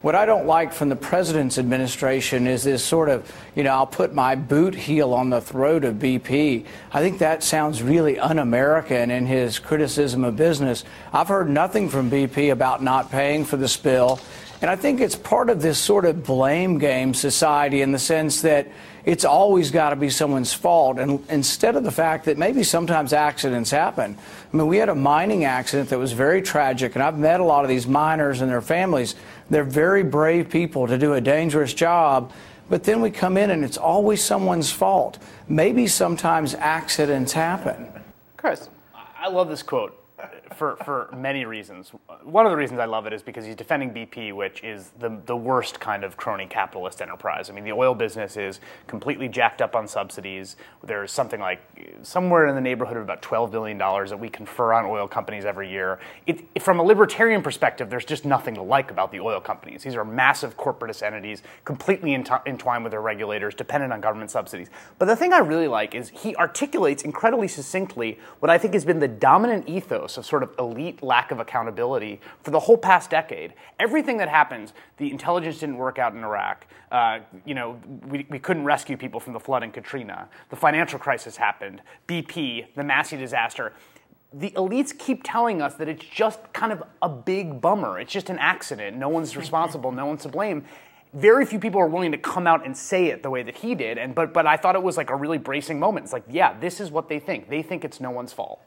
What I don't like from the president's administration is this sort of, I'll put my boot heel on the throat of BP. I think that sounds really un-American in his criticism of business. I've heard nothing from BP about not paying for the spill. And I think it's part of this sort of blame game society in the sense that it's always got to be someone's fault, and instead of the fact that maybe sometimes accidents happen. I mean, we had a mining accident that was very tragic, and I've met a lot of these miners and their families. They're very brave people to do a dangerous job, but then we come in and it's always someone's fault. Maybe sometimes accidents happen. Chris, I love this quote. For many reasons. One of the reasons I love it is because he's defending BP, which is the worst kind of crony capitalist enterprise. I mean, the oil business is completely jacked up on subsidies. There's something like somewhere in the neighborhood of about $12 billion that we confer on oil companies every year. From a libertarian perspective, there's just nothing to like about the oil companies. These are massive corporatist entities, completely entwined with their regulators, dependent on government subsidies. But the thing I really like is he articulates incredibly succinctly what I think has been the dominant ethos of sort of elite lack of accountability for the whole past decade. Everything that happens, the intelligence didn't work out in Iraq. We couldn't rescue people from the flood in Katrina. The financial crisis happened. BP, the Massey disaster. The elites keep telling us that it's just kind of a big bummer. It's just an accident. No one's responsible. No one's to blame. Very few people are willing to come out and say it the way that he did. But I thought it was like a really bracing moment. It's like, yeah, this is what they think. They think it's no one's fault.